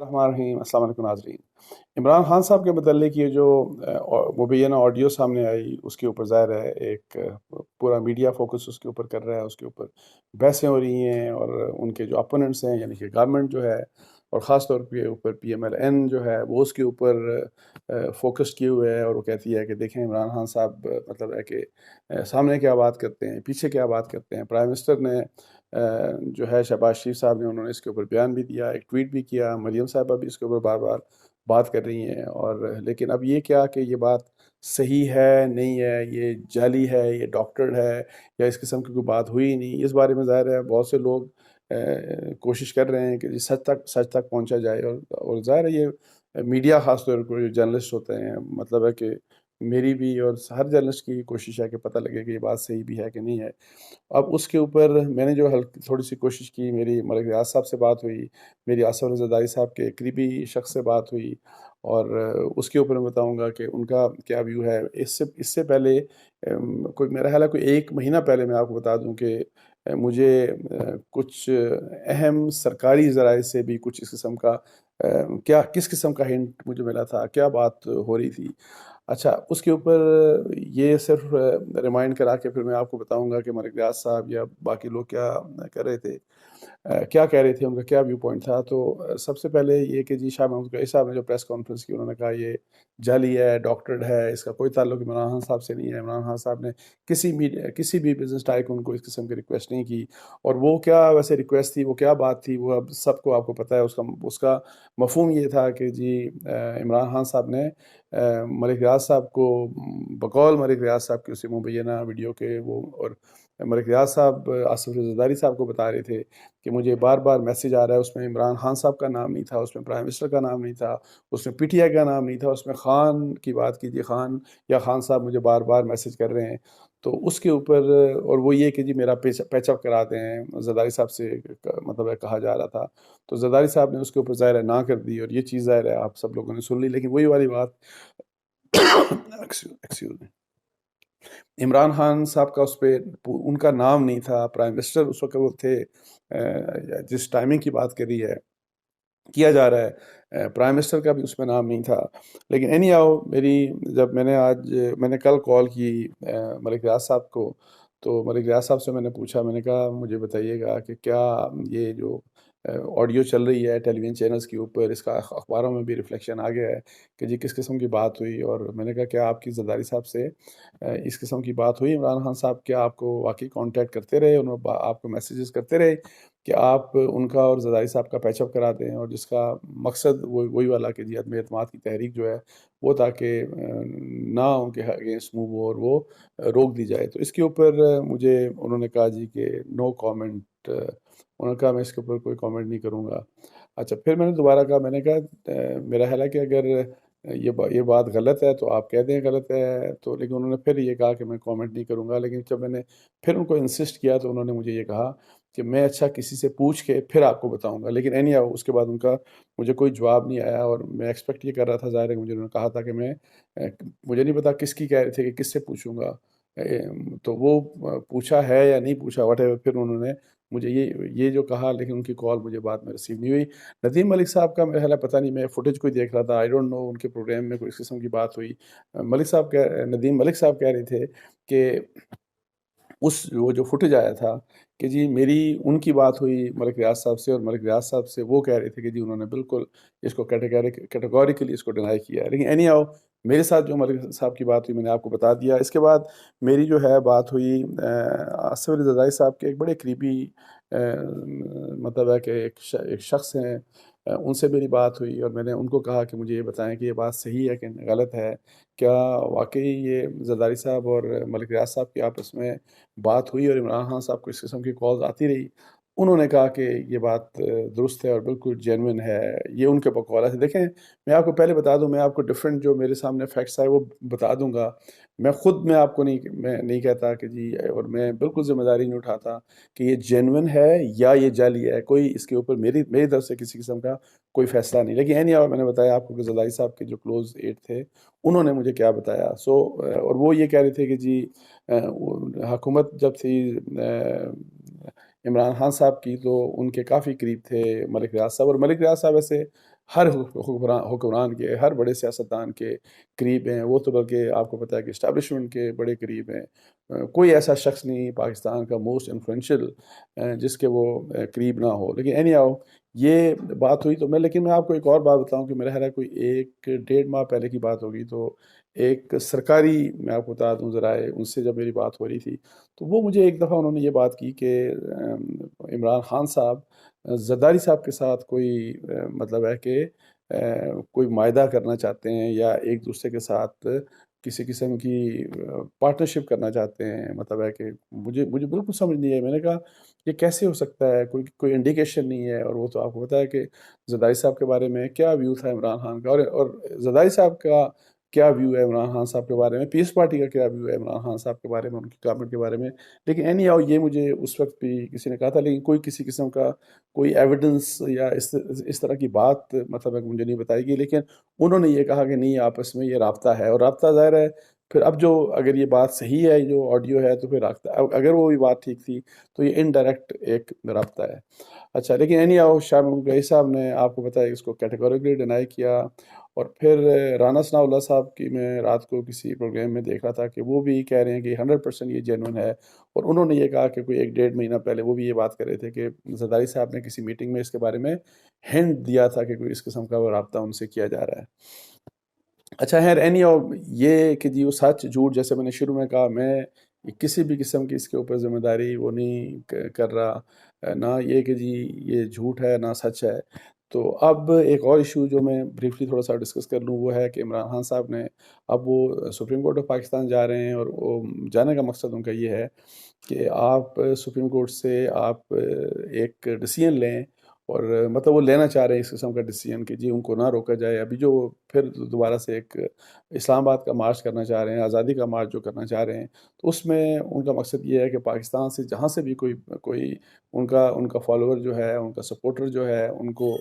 الرحمن الرحیم، السلام علیکم ناظرین۔ عمران خان صاحب کے متعلق یہ جو مبینہ آڈیو سامنے آئی، اس کے اوپر ظاہر ہے ایک پورا میڈیا فوکس اس کے اوپر کر رہا ہے، اس کے اوپر بحثیں ہو رہی ہیں، اور ان کے جو اپوننٹس ہیں یعنی کہ گورنمنٹ جو ہے، اور خاص طور پہ اوپر پی ایم ایل این جو ہے وہ اس کے اوپر فوکس کیے ہوئے ہے، اور وہ کہتی ہے کہ دیکھیں عمران خان صاحب مطلب ہے کہ سامنے کیا بات کرتے ہیں، پیچھے کیا بات کرتے ہیں۔ پرائم منسٹر نے جو ہے شہباز شریف صاحب نے، انہوں نے اس کے اوپر بیان بھی دیا، ایک ٹویٹ بھی کیا، مریم صاحبہ بھی اس کے اوپر بار بار بات کر رہی ہیں، اور لیکن اب یہ کیا کہ یہ بات صحیح ہے نہیں ہے، یہ جعلی ہے، یہ ڈاکٹرڈ ہے، یا اس قسم کی کوئی بات ہوئی نہیں، اس بارے میں ظاہر ہے بہت سے لوگ کوشش کر رہے ہیں کہ سچ تک پہنچا جائے، اور ظاہر ہے یہ میڈیا خاص طور پر جو جرنلسٹ ہوتے ہیں، مطلب ہے کہ میری بھی اور ہر جرنلسٹ کی کوشش ہے کہ پتہ لگے کہ یہ بات صحیح بھی ہے کہ نہیں ہے۔ اب اس کے اوپر میں نے جو تھوڑی سی کوشش کی، میری ملک ریاض صاحب سے بات ہوئی، میری آصف رضا زرداری صاحب کے قریبی شخص سے بات ہوئی، اور اس کے اوپر میں بتاؤں گا کہ ان کا کیا ویو ہے۔ اس سے پہلے کوئی میرا خیال ہے کوئی 1 مہینہ پہلے میں آپ کو بتا دوں کہ مجھے کچھ اہم سرکاری ذرائع سے بھی کچھ اس قسم کا کس قسم کا ہنٹ مجھے ملا تھا، کیا بات ہو رہی تھی۔ اچھا، اس کے اوپر یہ صرف ریمائنڈ کرا کے پھر میں آپ کو بتاؤں گا کہ ملک ریاض صاحب یا باقی لوگ کیا کر رہے تھے، کیا کہہ رہے تھے، ان کا کیا ویو پوائنٹ تھا۔ تو سب سے پہلے یہ کہ جی شاہ محمود قریشی صاحب نے جو پریس کانفرنس کی، انہوں نے کہا یہ جعلی ہے، ڈاکٹرڈ ہے، اس کا کوئی تعلق عمران خان صاحب سے نہیں ہے۔ عمران خان صاحب نے کسی بھی بزنس ٹائکون کو اس قسم کی ریکویسٹ نہیں کی، اور وہ کیا ویسے ریکویسٹ تھی، وہ کیا بات تھی، وہ اب سب کو آپ کو پتہ ہے۔ اس کا مفہوم یہ تھا کہ جی عمران خان صاحب نے ملک ریاض صاحب کو بقول ملک ریاض صاحب کی اسی مبینہ ویڈیو کے وہ، اور ملک ریاض صاحب آصف رضا زرداری صاحب کو بتا رہے تھے کہ مجھے بار بار میسیج آ رہا ہے، اس میں عمران خان صاحب کا نام نہیں تھا، اس میں پرائم منسٹر کا نام نہیں تھا، اس میں پی ٹی آئی کا نام نہیں تھا، اس میں خان کی بات کیجیے، خان یا خان صاحب مجھے بار بار میسیج کر رہے ہیں۔ تو اس کے اوپر، اور وہ یہ کہ جی میرا پیچ اپ کرا دیں، زرداری صاحب سے مطلب ہے کہا جا رہا تھا۔ تو زرداری صاحب نے اس کے اوپر ظاہر ہے نہ کر دی، اور یہ چیز ظاہر ہے آپ سب لوگوں نے سن لی، لیکن وہی والی بات ایکسکیوز می، عمران خان صاحب کا اس پہ ان کا نام نہیں تھا، پرائم منسٹر اس وقت وہ تھے، جس ٹائمنگ کی بات کری ہے کیا جا رہا ہے، پرائم منسٹر کا بھی اس میں نام نہیں تھا۔ لیکن اینی آؤ، جب میں نے کل کال کی ملک ریاض صاحب کو، تو ملک ریاض صاحب سے میں نے پوچھا، میں نے کہا مجھے بتائیے گا کہ کیا یہ جو آڈیو چل رہی ہے ٹیلی ویژن چینلز کے اوپر، اس کا اخباروں میں بھی ریفلیکشن آ گیا ہے کہ جی کس قسم کی بات ہوئی، اور میں نے کہا کیا آپ کی زرداری صاحب سے اس قسم کی بات ہوئی، عمران خان صاحب کیا آپ کو واقعی کانٹیکٹ کرتے رہے، آپ کو میسیجز کرتے رہے کہ آپ ان کا اور زرداری صاحب کا پیچ اپ کراتے ہیں، اور جس کا مقصد وہی والا کہ جی عدم اعتماد کی تحریک جو ہے وہ تاکہ نہ ان کے اگینسٹ موو ہو اور وہ روک دی جائے۔ تو اس کے اوپر مجھے انہوں نے کہا جی کہ نو کامنٹ، انہوں نے کہا میں اس کے اوپر کوئی کامنٹ نہیں کروں گا۔ اچھا، پھر میں نے دوبارہ کہا، میں نے کہا میرا خیال ہے کہ اگر یہ بات غلط ہے تو آپ کہہ دیں غلط ہے، تو لیکن انہوں نے پھر یہ کہا کہ میں کامنٹ نہیں کروں گا۔ لیکن جب میں نے پھر ان کو انسسٹ کیا تو انہوں نے مجھے یہ کہا کہ میں اچھا کسی سے پوچھ کے پھر آپ کو بتاؤں گا۔ لیکن اینی آؤ، اس کے بعد ان کا مجھے کوئی جواب نہیں آیا، اور میں ایکسپیکٹ یہ کر رہا تھا، ظاہر ہے مجھے انہوں نے کہا تھا کہ مجھے نہیں پتا کس کی کہہ رہے تھے کہ کس سے پوچھوں گا، تو وہ پوچھا ہے یا نہیں پوچھا واٹ ایور، پھر انہوں نے مجھے یہ جو کہا، لیکن ان کی کال مجھے بعد میں ریسیو نہیں ہوئی۔ ندیم ملک صاحب کا میرا خیال ہے پتہ نہیں، میں فوٹیج کوئی دیکھ رہا تھا، آئی ڈونٹ نو ان کے پروگرام میں کوئی اس قسم کی بات ہوئی۔ ندیم ملک صاحب کہہ رہے تھے کہ وہ جو فوٹیج آیا تھا کہ جی میری ان کی بات ہوئی ملک ریاض صاحب سے، اور ملک ریاض صاحب سے وہ کہہ رہے تھے کہ جی انہوں نے بالکل اس کو کیٹیگوریکلی اس کو ڈینائی کیا ہے۔ لیکن اینی آؤ، میرے ساتھ جو ملک صاحب کی بات ہوئی میں نے آپ کو بتا دیا۔ اس کے بعد میری جو ہے بات ہوئی آصف رضا زرداری صاحب کے ایک بڑے قریبی مطلب ہے کہ ایک شخص ہیں، ان سے میری بات ہوئی، اور میں نے ان کو کہا کہ مجھے یہ بتائیں کہ یہ بات صحیح ہے کہ غلط ہے، کیا واقعی یہ زرداری صاحب اور ملک ریاض صاحب کی آپس میں بات ہوئی اور عمران خان صاحب کو اس قسم کی کالز آتی رہی۔ انہوں نے کہا کہ یہ بات درست ہے اور بالکل جینوئن ہے، یہ ان کے بقولات ہے۔ دیکھیں، میں آپ کو پہلے بتا دوں، میں آپ کو ڈفرینٹ جو میرے سامنے فیکٹس آئے وہ بتا دوں گا، میں آپ کو نہیں کہتا کہ جی، اور میں بالکل ذمہ داری نہیں اٹھاتا کہ یہ جینوئن ہے یا یہ جعلی ہے، کوئی اس کے اوپر میری طرف سے کسی قسم کا کوئی فیصلہ نہیں۔ لیکن اینی میں نے بتایا آپ کو کہ زرداری صاحب کے جو کلوز ایٹ تھے انہوں نے مجھے کیا بتایا، اور وہ یہ کہہ رہے تھے کہ جی حکومت جب تھی عمران خان صاحب کی تو ان کے کافی قریب تھے ملک ریاض صاحب، اور ملک ریاض صاحب ایسے ہر حکمران کے، ہر بڑے سیاستدان کے قریب ہیں، وہ تو بلکہ آپ کو پتہ ہے کہ اسٹیبلشمنٹ کے بڑے قریب ہیں۔ کوئی ایسا شخص نہیں پاکستان کا موسٹ انفلوئنشل جس کے وہ قریب نہ ہو۔ لیکن اینی آؤ یہ بات ہوئی تو لیکن میں آپ کو ایک اور بات بتاؤں کہ میرا خیال ہے کوئی 1 1.5 ماہ پہلے کی بات ہوگی، تو ایک سرکاری میں آپ کو بتا دوں ذرائع ان سے جب میری بات ہو رہی تھی، تو وہ مجھے ایک دفعہ انہوں نے یہ بات کی کہ عمران خان صاحب زرداری صاحب کے ساتھ کوئی مطلب ہے کہ کوئی معاہدہ کرنا چاہتے ہیں یا ایک دوسرے کے ساتھ کسی قسم کی پارٹنرشپ کرنا چاہتے ہیں، مطلب ہے کہ مجھے بالکل سمجھ نہیں ہے۔ میں نے کہا یہ کیسے ہو سکتا ہے، کوئی انڈیکیشن نہیں ہے، اور وہ تو آپ کو پتا ہے کہ زرداری صاحب کے بارے میں کیا ویو تھا عمران خان کا، اور زرداری صاحب کا کیا ویو ہے عمران خان صاحب کے بارے میں، پیس پارٹی کا کیا ویو ہے عمران خان صاحب کے بارے میں، ان کی گورنمنٹ کے بارے میں۔ لیکن اینی آؤ یہ مجھے اس وقت بھی کسی نے کہا تھا، لیکن کوئی کسی قسم کا کوئی ایویڈنس یا اس طرح کی بات مطلب ہے کہ مجھے نہیں بتائی گئی، لیکن انہوں نے یہ کہا کہ نہیں آپس میں یہ رابطہ ہے، اور رابطہ ظاہر ہے پھر اب جو اگر یہ بات صحیح ہے جو آڈیو ہے تو پھر رابطہ، اگر وہ بھی بات ٹھیک تھی تو یہ انڈائریکٹ ایک رابطہ ہے۔ اچھا لیکن اینی آؤ شاہ محمود قریشی صاحب نے آپ کو بتایا اس کو کیٹیگوریکلی ڈینائی کیا، اور پھر رانا ثناء اللہ صاحب کی میں رات کو کسی پروگرام میں دیکھ رہا تھا کہ وہ بھی کہہ رہے ہیں کہ 100% یہ جینوئن ہے، اور انہوں نے یہ کہا کہ کوئی 1 1.5 مہینہ پہلے وہ بھی یہ بات کر رہے تھے کہ زرداری صاحب نے کسی میٹنگ میں اس کے بارے میں ہنٹ دیا تھا کہ کوئی اس قسم کا وہ رابطہ ان سے کیا جا رہا ہے۔ اچھا خیر اینی یہ کہ جی وہ سچ جھوٹ، جیسے میں نے شروع میں کہا، میں کسی بھی قسم کی اس کے اوپر ذمہ داری وہ نہیں کر رہا، نہ یہ کہ جی یہ جھوٹ ہے نہ سچ ہے۔ تو اب ایک اور ایشو جو میں بریفلی تھوڑا سا ڈسکس کر لوں، وہ ہے کہ عمران خان صاحب نے اب وہ سپریم کورٹ آف پاکستان جا رہے ہیں، اور وہ جانے کا مقصد ان کا یہ ہے کہ آپ سپریم کورٹ سے آپ ایک ڈیسیژن لیں، اور مطلب وہ لینا چاہ رہے ہیں اس قسم کا ڈیسیژن کہ جی ان کو نہ روکا جائے۔ ابھی جو پھر دوبارہ سے ایک اسلام آباد کا مارچ کرنا چاہ رہے ہیں، آزادی کا مارچ جو کرنا چاہ رہے ہیں، تو اس میں ان کا مقصد یہ ہے کہ پاکستان سے جہاں سے بھی کوئی ان کا فالوور جو ہے، ان کا سپورٹر جو ہے، ان کو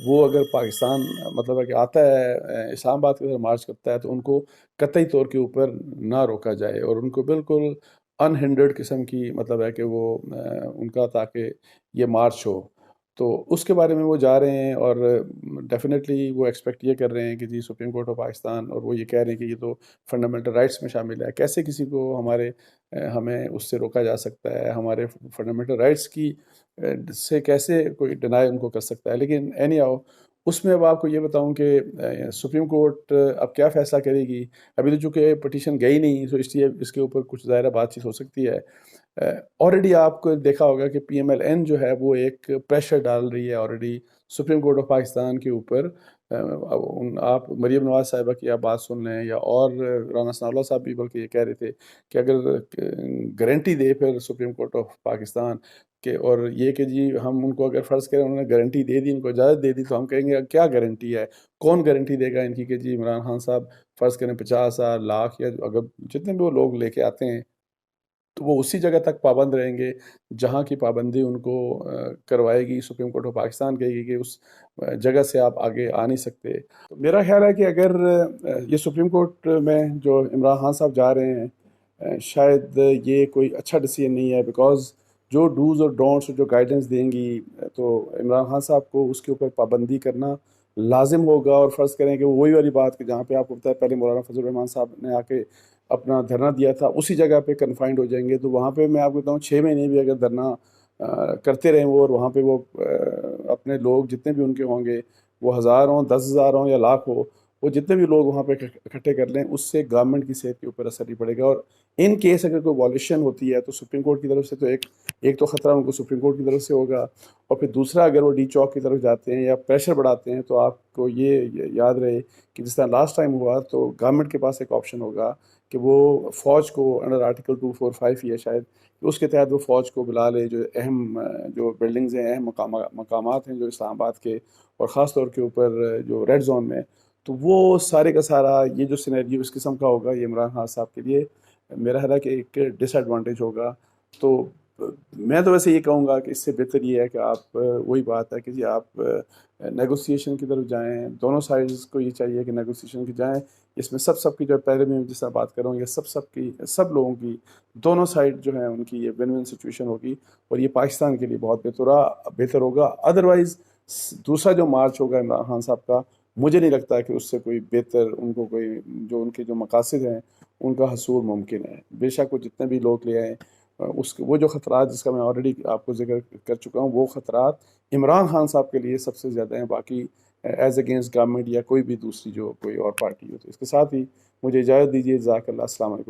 وہ اگر پاکستان مطلب ہے کہ آتا ہے اسلام آباد کی طرف مارچ کرتا ہے، تو ان کو قطعی طور کے اوپر نہ روکا جائے، اور ان کو بالکل انہنڈرڈ قسم کی مطلب ہے کہ وہ ان کا تاکہ یہ مارچ ہو۔ تو اس کے بارے میں وہ جا رہے ہیں، اور ڈیفینیٹلی وہ ایکسپیکٹ یہ کر رہے ہیں کہ جی سپریم کورٹ آف پاکستان، اور وہ یہ کہہ رہے ہیں کہ یہ تو فنڈامنٹل رائٹس میں شامل ہے، کیسے کسی کو ہمیں اس سے روکا جا سکتا ہے، ہمارے فنڈامنٹل رائٹس کی سے کیسے کوئی ڈینائی ان کو کر سکتا ہے۔ لیکن اینی آؤ اس میں اب آپ کو یہ بتاؤں کہ سپریم کورٹ اب کیا فیصلہ کرے گی۔ ابھی تو چونکہ پٹیشن گئی نہیں، تو اس لیے اس کے اوپر کچھ ظاہرہ بات چیت ہو سکتی ہے۔ آلریڈی آپ کو دیکھا ہوگا کہ پی ایم ایل این جو ہے وہ ایک پریشر ڈال رہی ہے already supreme court of Pakistan کے اوپر۔ آپ مریم نواز صاحبہ کی آپ بات سن لیں، یا اور رانا ثناء اللہ صاحب بھی بلکہ یہ کہہ رہے تھے کہ اگر گارنٹی دے پھر سپریم کورٹ آف پاکستان کہ، اور یہ کہ جی ہم ان کو اگر فرض کریں انہوں نے گارنٹی دے دی، ان کو اجازت دے دی، تو ہم کہیں گے کیا گارنٹی ہے، کون گارنٹی دے گا ان کی کہ جی عمران خان صاحب فرض کریں 50,000 لاکھ یا اگر جتنے بھی وہ لوگ لے کے آتے ہیں، تو وہ اسی جگہ تک پابند رہیں گے جہاں کی پابندی ان کو کروائے گی سپریم کورٹ آف پاکستان، کہے گی کہ اس جگہ سے آپ آگے آ نہیں سکتے۔ تو میرا خیال ہے کہ اگر یہ سپریم کورٹ میں جو عمران خان صاحب جا رہے ہیں، شاید یہ کوئی اچھا ڈیسیژن نہیں ہے، بیکاز جو ڈوز اور ڈونٹس جو گائیڈنس دیں گی، تو عمران خان صاحب کو اس کے اوپر پابندی کرنا لازم ہوگا۔ اور فرض کریں کہ وہی والی بات کہ جہاں پہ آپ کو پتا ہے پہلے مولانا فضل الرحمان صاحب نے آ کے اپنا دھرنا دیا تھا، اسی جگہ پہ کنفائنڈ ہو جائیں گے، تو وہاں پہ میں آپ کو بتاؤں 6 مہینے بھی اگر دھرنا کرتے رہیں وہ، اور وہاں پہ وہ اپنے لوگ جتنے بھی ان کے ہوں گے، وہ 1000 ہوں 10,000 ہوں یا لاکھ ہو، وہ جتنے بھی لوگ وہاں پہ اکٹھے کر لیں، اس سے گورنمنٹ کی صحت کے اوپر اثر نہیں پڑے گا۔ اور ان کیس اگر کوئی وائلیشن ہوتی ہے تو سپریم کورٹ کی طرف سے تو ایک تو خطرہ ان کو سپریم کورٹ کی طرف سے ہوگا، اور پھر دوسرا اگر وہ ڈی چوک کی طرف جاتے ہیں یا پریشر بڑھاتے ہیں، تو آپ کو یہ یاد رہے کہ جس طرح لاسٹ ٹائم ہوا، تو گورنمنٹ کے پاس ایک آپشن ہوگا کہ وہ فوج کو انڈر آرٹیکل 245 ہے شاید، اس کے تحت وہ فوج کو بلا لے، جو اہم جو بلڈنگز ہیں، اہم مقامات ہیں جو اسلام آباد کے، اور خاص طور کے اوپر جو ریڈ زون میں، تو وہ سارے کا سارا یہ جو سینیریو اس قسم کا ہوگا، یہ عمران خان صاحب کے لیے میرا خیال ہے کہ ایک ڈس ایڈوانٹیج ہوگا۔ تو میں تو ویسے یہ کہوں گا کہ اس سے بہتر یہ ہے کہ آپ وہی بات ہے کہ جی آپ نیگوسیشن کی طرف جائیں، دونوں سائڈز کو یہ چاہیے کہ نیگوسیشن کی جائیں۔ اس میں سب کی جو پہلے میں جس طرح بات کر رہا ہوں، یہ سب لوگوں کی، دونوں سائڈ جو ہیں ان کی یہ ون ون سچویشن ہوگی، اور یہ پاکستان کے لیے بہت بہتر ہوگا۔ ادروائز دوسرا جو مارچ ہوگا عمران خان صاحب کا، مجھے نہیں لگتا کہ اس سے کوئی بہتر ان کو کوئی جو ان کے جو مقاصد ہیں ان کا حصول ممکن ہے۔ بے شک وہ جتنے بھی لوگ لے آئیں، وہ جو خطرات جس کا میں آلریڈی آپ کو ذکر کر چکا ہوں، وہ خطرات عمران خان صاحب کے لیے سب سے زیادہ ہیں، باقی ایز اگینسٹ گورنمنٹ یا کوئی بھی دوسری جو کوئی اور پارٹی ہو۔ تو اس کے ساتھ ہی مجھے اجازت دیجیے، جزاک اللہ، السلام علیکم۔